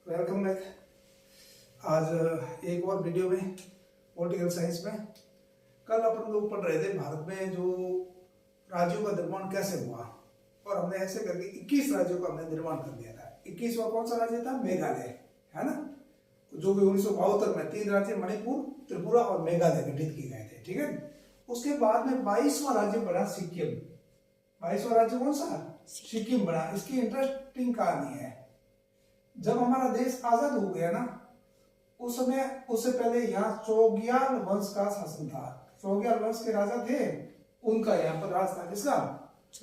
Welcome back. आज एक और वीडियो में पॉलिटिकल साइंस में कल अपन लोग पढ़ रहे थे भारत में जो राज्यों का निर्माण कैसे हुआ, और हमने ऐसे करके 21 राज्यों का हमने निर्माण कर दिया था। 21वां कौन सा राज्य था? मेघालय, है ना, जो कि 1972 में 3 राज्य मणिपुर, त्रिपुरा और मेघालय गठित किए गए थे। ठीक है, उसके बाद में 22वां राज्य बना सिक्किम। 22वां राज्य कौन सा? सिक्किम बना। इसकी इंटरेस्टिंग कहानी है, जब हमारा देश आजाद हो गया ना, उस समय उससे पहले यहाँ चौगियाल वंश का शासन था। चौगियाल वंश के राजा थे, उनका यहाँ पर राज था। किसका?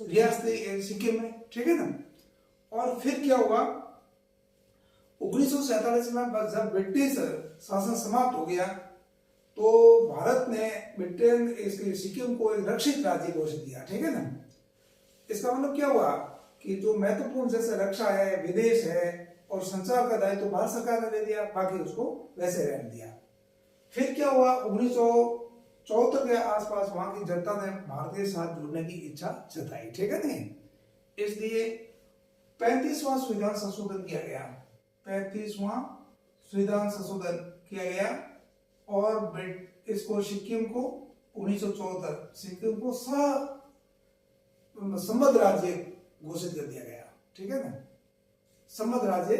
रियासत सिक्किम में। ठीक है ना। और फिर क्या हुआ, 1947 में जब ब्रिटिश शासन समाप्त हो गया तो भारत ने ब्रिटेन इसके सिक्किम को एक रक्षित राज्य घोषित किया। ठीक है ना। इसका मतलब क्या हुआ कि जो महत्वपूर्ण जैसे रक्षा है, विदेश है और संचार का दायित्व तो भारत सरकार ने ले दिया, बाकी उसको वैसे रहने दिया। फिर क्या हुआ, 1974 के आसपास वहां की जनता ने भारत के साथ जुड़ने की इच्छा जताई। ठीक है नहीं, इसलिए 35वां संविधान संशोधन किया गया। 35वां संविधान संशोधन किया गया और इसको सिक्किम को 1974 सिक्किम को संबद्ध राज्य घोषित कर दिया गया। ठीक है ना। संबद्ध राज्य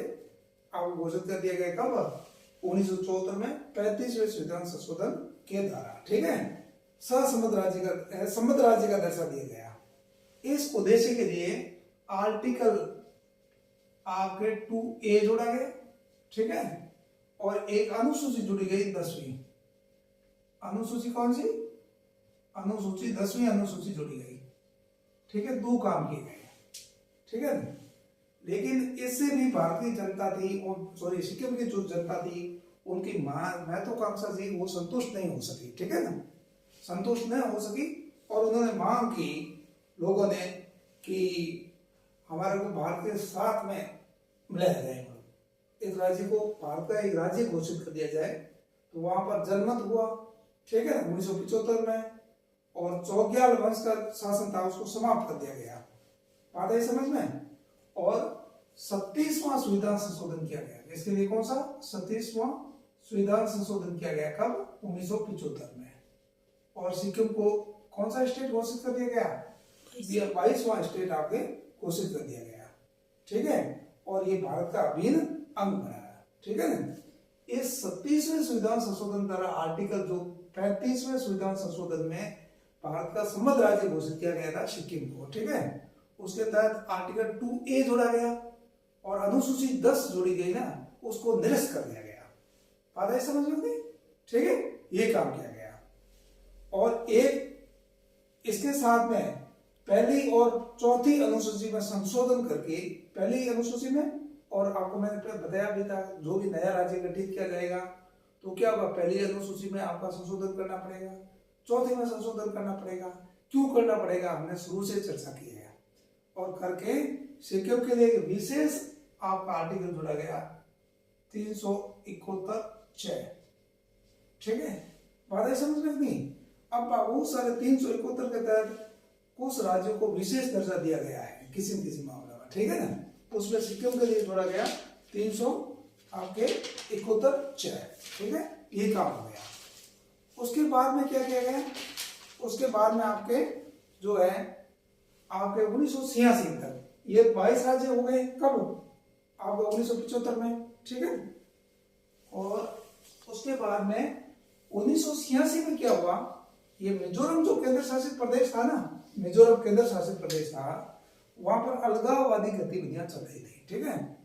आपको घोषित कर दिया गया कब? 1974 में 35वें संविधान संशोधन के द्वारा। ठीक है, संबद्ध राज्य का दर्जा दिया गया। इस उद्देश्य के लिए आर्टिकल आपके 2A जोड़ा गया। ठीक है, और एक अनुसूची जुड़ी गई, 10वीं अनुसूची। कौन सी अनुसूची? 10वीं अनुसूची जुड़ी गई। ठीक है, 2 काम किए गए। ठीक है, लेकिन इससे भी भारतीय जनता थी, और सिक्किम की जो जनता थी उनकी महत्वाकांक्षा थी, वो संतुष्ट नहीं हो सकी। ठीक है ना, संतुष्ट नहीं हो सकी और उन्होंने मांग की लोगों ने कि हमारे को भारत के साथ में मिलाया जाए, इस राज्य को भारत का एक राज्य घोषित कर दिया जाए। तो वहां पर जनमत हुआ। ठीक है, 1975 में, और चौगियाल वंश का शासन था, उसको समाप्त कर दिया गया। बात है समझ में। और 37वां संविधान संशोधन किया गया। इसके लिए कौन सा? 37वां संविधान संशोधन किया गया। कब? 1975 में। और सिक्किम को कौन सा स्टेट घोषित कर दिया गया? 22वां स्टेट आपके घोषित कर दिया गया। ठीक है, और ये भारत का अभिन्न अंग बना। ठीक है ना। इस 37वें संविधान संशोधन द्वारा आर्टिकल जो 35वें संविधान संशोधन में भारत का संबद्ध राज्य घोषित किया गया था सिक्किम को। ठीक है, उसके तहत आर्टिकल 2A जोड़ा गया और अनुसूची 10 जोड़ी गई ना, उसको निरस्त कर दिया गया। बात है समझ में? ठीक है, ये काम किया गया। और एक इसके साथ में पहली और चौथी अनुसूची में संशोधन करके, पहली अनुसूची में, और आपको मैंने बताया भी था, जो भी नया राज्य गठित किया जाएगा तो क्या होगा, पहली अनुसूची में आपका संशोधन करना पड़ेगा, चौथी में संशोधन करना पड़ेगा। क्यों करना पड़ेगा, हमने शुरू से चर्चा की है। और करके सिक्किम के लिए विशेष आपका आर्टिकल जोड़ा गया 371(6). ठीक है, बात है समझ में नहीं? अब बहुत सारे 371 के तहत कुछ राज्यों को विशेष दर्जा दिया गया है किसी न किसी मामले में। ठीक है ना, उसमें सिक्किम के लिए जोड़ा गया 371(6). ठीक है, ये काम हो गया। उसके बाद में क्या किया गया? उसके बाद में आपके जो है आपके 1986 तक ये 22 राज्य हो गए। कब? आपको 1975 में। ठीक है, और उसके बाद में 1986 में क्या हुआ, ये मिजोरम जो केंद्र शासित प्रदेश था ना, मिजोरम केंद्र शासित प्रदेश था, वहां पर अलगाववादी गतिविधियां चल रही थी। ठीक है,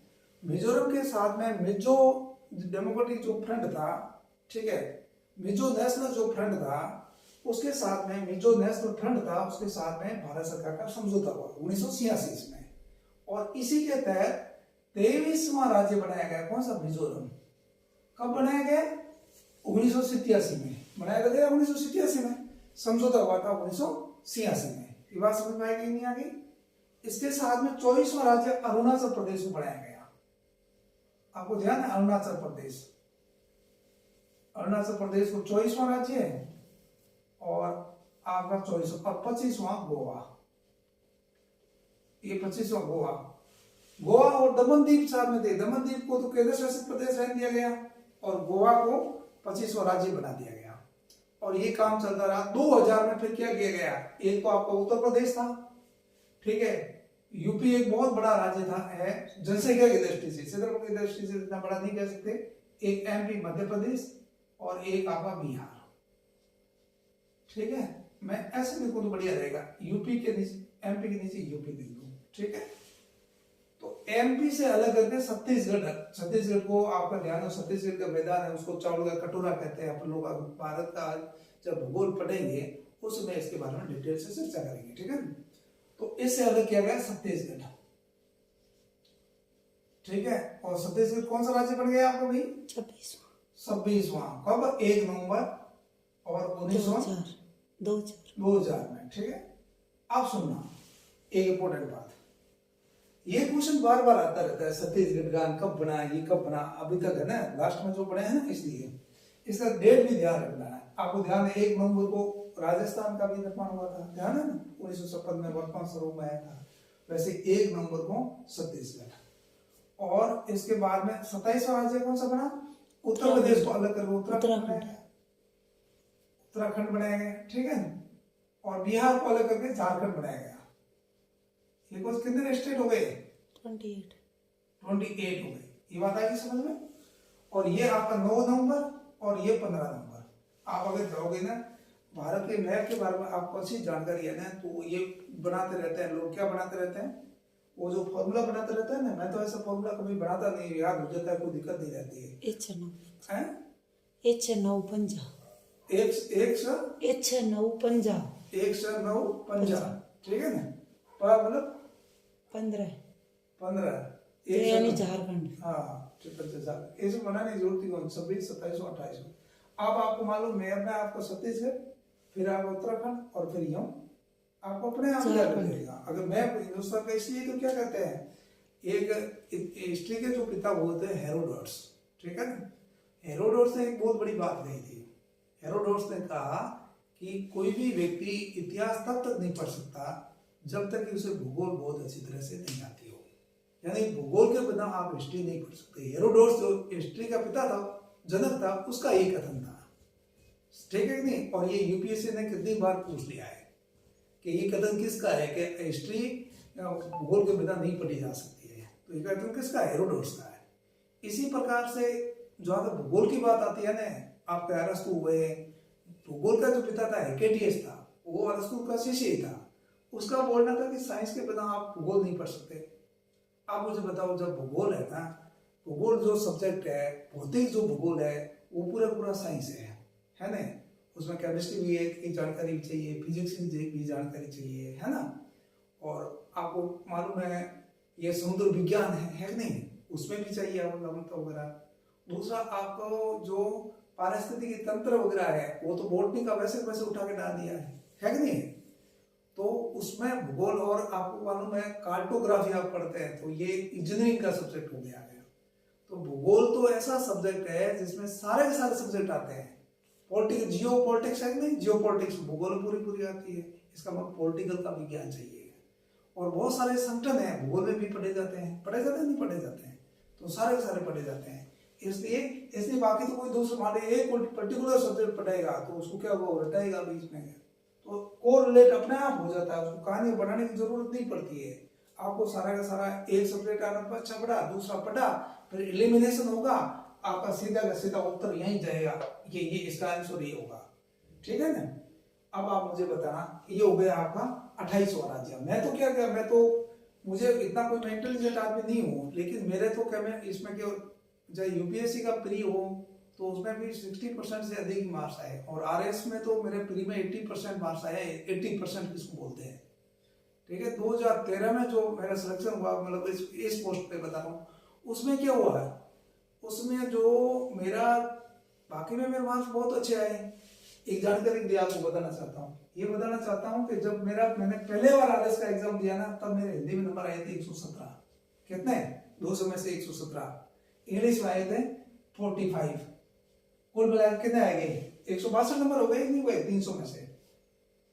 मिजोरम के साथ में मिजो डेमोक्रेटिक जो फ्रंट था, ठीक है, मिजो नेशनल जो फ्रंट था, उसके साथ में मिजो नेशनल फ्रंट था, उसके साथ में भारत सरकार का समझौता हुआ 1986 में। और इसी के तहत 23वां राज्य बनाया गया। कौन सा? मिजोरम। कब बनाया गया? 1987 में बनाया गया। 1987 में समझौता हुआ था 1986 में। ये बात समझ में आएगी नहीं आगे? इसके साथ में 24वां राज्य अरुणाचल प्रदेश को बनाया गया। आपको ध्यान है, अरुणाचल प्रदेश। अरुणाचल प्रदेश को 24वां राज्य है और आपका 24वां और 25वां गोवा। ये 25वां गोवा। गोवा और दमन द्वीप साथ में थे। दमन द्वीप को तो केंद्र शासित प्रदेश रहने दिया गया और गोवा को 25वां राज्य बना दिया गया। और ये काम चलता रहा। 2000 में फिर क्या किया गया, एक तो आपका उत्तर प्रदेश था, ठीक है, यूपी एक बहुत बड़ा राज्य था है जनसंख्या की दृष्टि से, क्षेत्रफल की दृष्टि से इतना बड़ा नहीं कह सकते। एक एमपी मध्य प्रदेश और एक आपका बिहार, ठीक है। मैं ऐसे लिखूं तो बढ़िया रहेगा, यूपी के नीचे एमपी के नीचे यूपी लिख दूं, ठीक है। तो एमपी से अलग करके छत्तीसगढ़ को आपका ध्यान हो, छत्तीसगढ़ का मैदान है, उसको चावल का कटोरा कहते हैं। अपन लोग भारत का जब भूगोल पढ़ेंगे उसमें इसके बारे में डिटेल से चर्चा करेंगे, ठीक है। तो इससे अलग किया गया छत्तीसगढ़, ठीक है। और छत्तीसगढ़ कौन सा राज्य बन गया आपका भाई? 26वां। कब? 1 नवंबर और 2000 में, ठीक है। अब सुनना एक इंपॉर्टेंट बात, ये क्वेश्चन बार बार आता रहता है, छत्तीसगढ़ गान कब बना, ये कब बना, अभी तक है ना लास्ट में जो बने हैं ना, इसलिए इसका डेट भी ध्यान रखना है आपको। ध्यान है 1 नवंबर को राजस्थान का भी निर्माण हुआ था, ध्यान है ना, 1956 में वर्तमान स्वरूप में आया था। वैसे 1 नवंबर को छत्तीसगढ़। और इसके बाद में 27वां राज्य कौन सा बना? उत्तर प्रदेश को अलग कर उत्तराखंड बनाया गया, ठीक है। और बिहार को अलग करके झारखंड बनाया गया। ये कुछ कितने स्टेट हो गए? 28 हो गए। ये बात आएगी समझ में। और ये आपका 9 नवंबर और ये 15 नवंबर। आप अगर जाओगे ना भारत के मैप के बारे में आपको अच्छी जानकारी है ना, तो ये बनाते रहते हैं लोग। क्या बनाते रहते हैं? वो जो फॉर्मूला बनाते रहते हैं ना, मैं तो ऐसा फॉर्मूला कभी बनाता नहीं, याद हो जाता है, कोई दिक्कत नहीं रहती है। H 950 ठीक है ना। पर मतलब 15 यानी झारखंड। हाँ, ऐसे बनाने की जरूरत नहीं, 26, 27, 28। अब आपको मालूम मैप में आपको छत्तीसगढ़, फिर आप उत्तराखंड और फिर यूं आपको अपने आप याद रहेगा। अगर मैप हिंदुस्तान का, इसलिए तो क्या कहते हैं, एक हिस्ट्री के जो पिता बोलते हैं हेरोडोटस, ठीक है ना। हेरोडोटस ने एक बहुत बड़ी बात कही थी। हेरोडोटस ने कहा कि कोई भी व्यक्ति इतिहास तब तक नहीं पढ़ सकता जब तक कि उसे भूगोल बहुत अच्छी तरह से नहीं आती हो। यानी भूगोल के बिना आप हिस्ट्री नहीं पढ़ सकते। हेरोडोटस जो हिस्ट्री का पिता था, जनक था, उसका यही कथन था, ठीक है कि नहीं। और ये यूपीएससी ने कितनी बार पूछ लिया है कि ये कथन किसका है कि हिस्ट्री भूगोल के बिना नहीं पढ़ी जा सकती है। तो ये कथन किसका है? हेरोडोटस का है। इसी प्रकार से जहां तक भूगोल की बात आती है ना, आपके अरस्तु हुए, भूगोल का जो पिता था हेकेटियस था, वो अरस्तु का शिष्य ही था। उसका बोलना था कि साइंस के बिना आप भूगोल नहीं पढ़ सकते। आप मुझे बताओ, जब भूगोल है ना, भूगोल जो सब्जेक्ट है, भौतिक जो भूगोल है, वो पूरा साइंस है ना। उसमें केमिस्ट्री भी एक जानकारी चाहिए, फिजिक्स की भी जानकारी चाहिए, है ना। और आपको मालूम है ये समुद्र विज्ञान है कि नहीं, उसमें भी चाहिए आपको वगैरह। दूसरा आपको जो पारिस्थितिकी तंत्र वगैरह है, वो तो बोटनी का वैसे उठा के डाल दिया है कि नहीं। तो उसमें भूगोल, और आपको मालूम है कार्टोग्राफी आप पढ़ते हैं, तो ये इंजीनियरिंग का सब्जेक्ट हो गया। तो भूगोल तो ऐसा सब्जेक्ट है जिसमें सारे के सारे सब्जेक्ट आते हैं। पॉलिटिक्स, जियो पॉलिटिक्स है नहीं, जियो पॉलिटिक्स भूगोल पूरी आती है। इसका मतलब पॉलिटिकल का विज्ञान चाहिए। और बहुत सारे संगठन है भूगोल में भी पढ़े जाते हैं, नहीं पढ़े जाते हैं, तो सारे के सारे पढ़े जाते हैं। इसलिए बाकी तो कोई दूसरा मान लीजिए एक पर्टिकुलर सब्जेक्ट पढ़ेगा तो उसको क्या होगा, रटाएगा बीच में, तो कोरिलेट अपने आप हो जाता है, उसको कहानी बनाने की जरूरत नहीं पड़ती है। आपको सारा का सारा एक सब्जेक्ट आना अच्छा पढ़ा, दूसरा पढ़ा, फिर एलिमिनेशन होगा, आपका सीधा का सीधा उत्तर यहीं जाएगा, ये इसका आंसर ये होगा, ठीक है ना। अब आप मुझे बताना, ये हो गया आपका 28वां राज्य। मैं तो क्या किया, मैं तो मुझे इतना कोई इंटेलिजेंट आदमी नहीं हूँ, लेकिन मेरे तो क्या, मैं इसमें क्या, चाहे यूपीएससी का प्री हो तो उसमें भी 60% से अधिक मार्क्स आए, और आरएस में तो मेरे प्री में 80% मार्क्स आए। 80% किसको बोलते हैं, ठीक है। 2013 में जो मेरा सिलेक्शन हुआ, मतलब इस पोस्ट पे बता रहा हूँ, उसमें क्या हुआ है, उसमें जो मेरा बाकी में मेरे मार्क्स बहुत अच्छे आए। एक जानकारी दी आपको बताना चाहता हूँ, ये बताना चाहता हूँ कि जब मैंने पहले बार आरएस का एग्जाम दिया ना, तब मेरे हिंदी में नंबर आए थे 117। कितने? 200 में से 117। इंग्लिश में आए थे 45। कुल मिलाकर कितने आए गए? 162 नंबर हो गए, नहीं हुए 300 में से,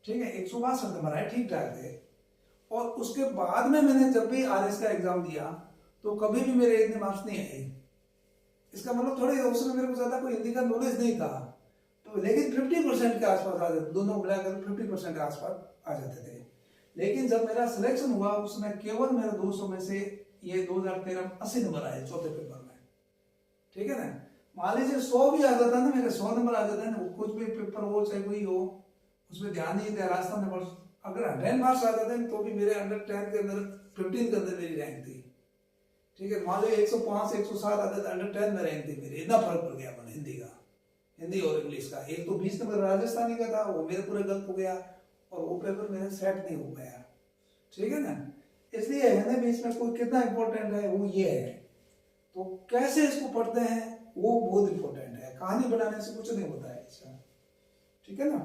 ठीक है। 162 नंबर आए, ठीक ठाक थे। और उसके बाद में मैंने जब भी आरएस का एग्जाम दिया, तो कभी भी मेरे इतने मार्क्स नहीं आए। इसका मतलब थोड़े उस समय मेरे को ज्यादा कोई हिंदी का नॉलेज नहीं था, तो लेकिन 50% के आसपास आ जाते, दोनों मिलाकर 50% के आसपास आ जाते थे। लेकिन जब मेरा सिलेक्शन हुआ उसमें केवल मेरे 200 में से ये 2013 में 80 नंबर आए चौथे पेपर में, ठीक है ना। मान लीजिए 100 भी आ जाता ना, मेरे 100 नंबर आ जाता है ना, कुछ भी पेपर हो चाहे कोई हो, उसमें ध्यान नहीं दिया, राजस्थान में अगर 100 मार्क्स आ जाते हैं तो भी मेरे अंडर 10 के अंदर 15 के अंदर मेरी रैंक थी, ठीक है। मान लो 105 107 आते थे, अंडर 10 में रैंक थी मेरी, इतना फर्क पड़ गया मैंने हिंदी का, हिंदी और इंग्लिश का। एक तो 20 नंबर राजस्थानी का था, वो मेरे पूरे गलत हो गया, और वो पेपर मेरे सेट नहीं हो गया, ठीक है ना। इसलिए है ना बीच में कोई कितना इंपॉर्टेंट है वो ये है, तो कैसे इसको पढ़ते हैं वो बहुत इंपॉर्टेंट है, कहानी बनाने से कुछ नहीं होता है इसका, ठीक है ना।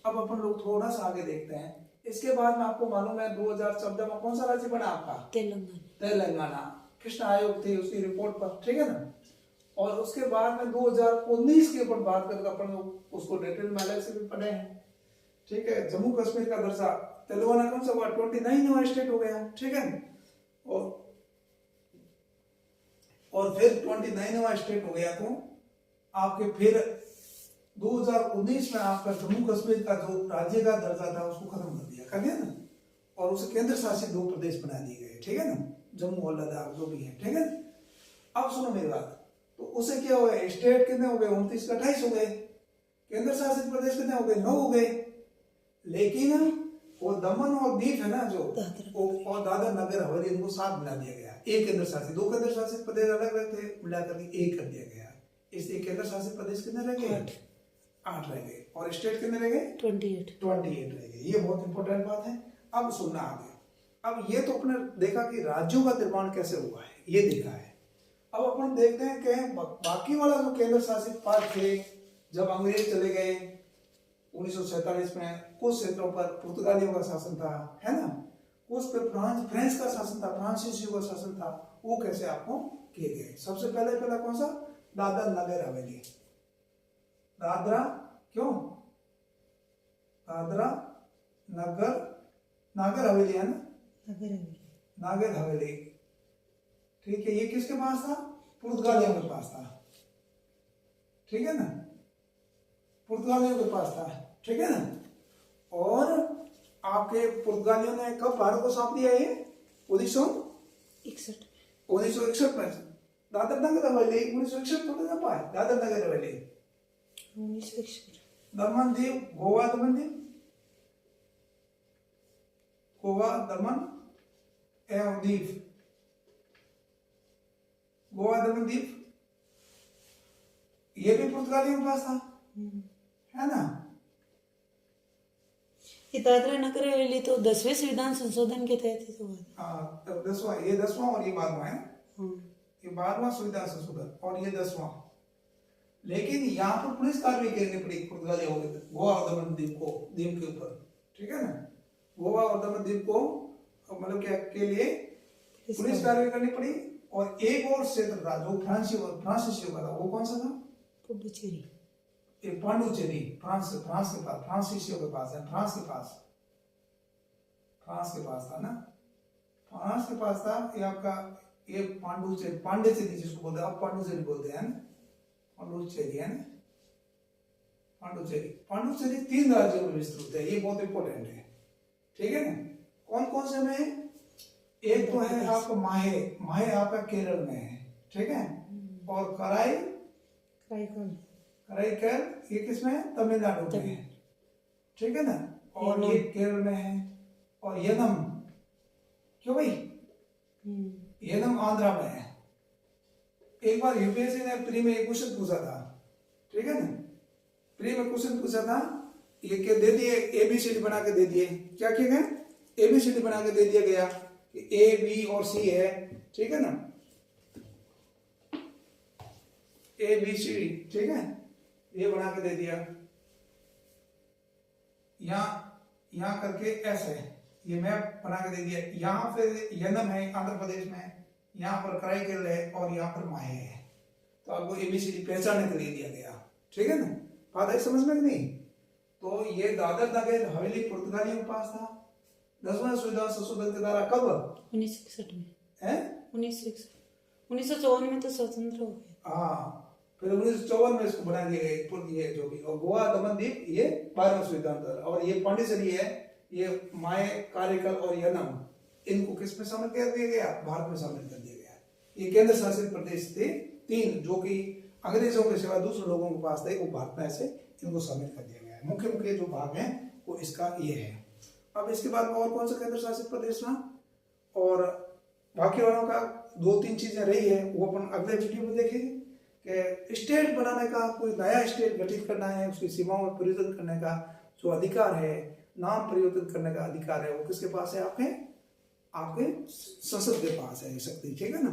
अब अपन लोग थोड़ा सा आगे देखते हैं। इसके बाद में आपको मालूम है 2014 में कौन सा राज्य बना आपका? तेलंगाना। कृष्ण आयोग थी उसकी रिपोर्ट पर, ठीक है ना। और उसके बाद में 2019 के ऊपर बात करके अपन लोग उसको डिटेल में अलग से भी पढ़े हैं, ठीक है। जम्मू कश्मीर का दर्जा तेलंगाना कौन सा हुआ? 29वां स्टेट हो गया, ठीक है। और फिर 29वां स्टेट हो गया तो आपके फिर 2019 में आपका जम्मू कश्मीर का जो राज्य का दर्जा था उसको खत्म कर दिया ना, और उसे केंद्र शासित 2 प्रदेश बना दिए गए, ठीक है ना, जम्मू और लद्दाख जो भी है, ठीक है। अब सुनो मेरी बात, तो उसे क्या हो गया, स्टेट कितने हो गए? 29 का 28 हो गए, केंद्र शासित प्रदेश कितने हो गए? 9 हो गए। लेकिन वो दमन और दीव है ना जो, और दादर नगर हवेली, इनको साथ मिला दिया गया, एक केंद्र शासित, 2 केंद्र शासित प्रदेश अलग अलग थे, मिलाकर एक कर दिया गया। इसलिए केंद्र शासित प्रदेश कितने रह गए? 8 रह गए, और स्टेट कितने रह गए? 28 रह गए। ये बहुत इंपॉर्टेंट बात है। अब सुनना आगे। अब ये तो अपने देखा कि राज्यों का निर्माण कैसे हुआ है, ये देखा है। अब अपन देखते हैं कि बाकी वाला जो केंद्र शासित पार्ट थे, जब अंग्रेज चले गए 1947 में, कुछ क्षेत्रों पर पुर्तगालियों का शासन था, है ना, कुछ पर फ्रेंच का शासन था, फ्रांसीसियों का शासन था, वो कैसे आपको किए गए। सबसे पहले कौन सा? दादर नगर हवेली। दादरा, क्यों? दादरा नागर हवेली है ना, नागर हवेली, ठीक है। ये किसके पास था? पुर्तगालियों के पास था, ठीक है ना, पुर्तगालियों के पास था, ठीक है ना। और आपके पुर्तगालियों ने कब भारत को सौंप दिया? ये 1961 में। दादर नगर हवेली 1961 थोड़ा ना पाए, दादर नगर हवेली 1961। दमन दीव, गोवा दमन दीव, गोवा दमन एवं दीव, गोवा दमन दीव, ये भी पुर्तगालियों के पास था, है ना। ये दादरा नगर हवेली तो 10वें संविधान संशोधन के तहत ही तो हुआ था। हाँ, 10वां, ये 10वां और ये 12वां है, ये 12वां संविधान संशोधन और ये 10वां। लेकिन यहाँ पर पुलिस कार्रवाई करनी पड़ी पुर्तगालियों के गोवा और दमन द्वीप के ऊपर, ठीक है ना। गोवा और दमन द्वीप को मतलब क्या के लिए पुलिस कार्रवाई करनी पड़ी। और एक और क्षेत्र था जो फ्रांसीसियों का था, वो कौन सा था? पुडुचेरी। ये पांडुचेरी, फ्रांस के पास, फ्रांसीसियों के पास है, फ्रांस के पास था ना, फ्रांस के पास था। ये आपका ये पांडिचेरी जिसको बोलते हैं, अब पांडुचेरी बोलते हैं, पांडुचेरी है ना, पांडुचेरी 3 राज्यों में विस्तृत है, ये बहुत इंपॉर्टेंट है, ठीक है ना। कौन कौन से में? एक तो है आपका माहे आपका केरल में है, ठीक है। और कराईकल ये किसमें है? तमिलनाडु में है, ठीक है ना। और ये केरल में है। और यनम, क्यों भाई? यनम आंध्रा में है। एक बार यूपीएससी ने प्री में एक क्वेश्चन पूछा था, ठीक है ना, प्री में क्वेश्चन पूछा था, ये क्या दे दिए, एबीसीडी बना के दे दिए। क्या किया गया? एबीसीडी बना के दे दिया गया कि ए बी और सी है, ठीक है ना, एबीसीडी, ठीक है, ये बना के दे दिया। यहाँ करके एस है, ये मैप बना के दे दिया। यहाँ फिर यनम है आंध्र प्रदेश में, यहाँ पर कराईकल है और यहाँ पर माहे है। तो आपको एबीसीडी पहचानने के लिए दिया गया, ठीक है ना। बात है समझ में कि नहीं? तो ये दादर नगर हवेली पुर्तगालियों के पास था। 10वां संविधान संशोधन के द्वारा कब? 1961 में है, 1961। 1954 में तो स्वतंत्र हो गया। हाँ, फिर 1954 में इसको बना दिया गया ये जो भी, और गोवा दमन द्वीप ये 12वां संविधान था। और ये पांडिचेरी है, ये माय कारिकल और यनम, इनको किस में शामिल कर दिया गया? भारत में शामिल कर दिया गया। ये केंद्र शासित प्रदेश थे 3 जो कि अंग्रेजों के सिवा दूसरे लोगों के पास थे, वो भारत में ऐसे इनको शामिल कर दिया गया है। मुख्य मुख्य जो भाग हैं वो इसका ये है। अब इसके बाद में और कौन सा केंद्र शासित प्रदेश रहा, और बाकी वालों का 2-3 चीजें रही है, वो अपन अगले वीडियो में देखेंगे कि स्टेट बनाने का, कोई नया स्टेट गठित करना है, उसकी सीमाओं में परिवर्तन करने का जो अधिकार है, नाम परिवर्तन करने का अधिकार है, वो किसके पास है? आपके संसद के पास है ये शक्ति, ठीक है ना।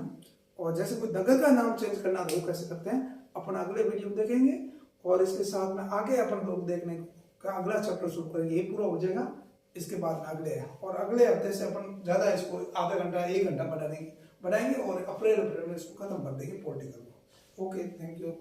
और जैसे कोई जगह का नाम चेंज करना है वो कैसे करते हैं, अपन अगले वीडियो में देखेंगे। और इसके साथ में आगे अपन लोग देखने का अगला चैप्टर शुरू करेंगे, ये पूरा हो जाएगा, इसके बाद में अगले है। और अगले हफ्ते से अपन ज्यादा इसको आधा घंटा 1 घंटा बढ़ाएंगे और अप्रैल में इसको खत्म कर देंगे पॉलिटिकल को। Okay, thank you.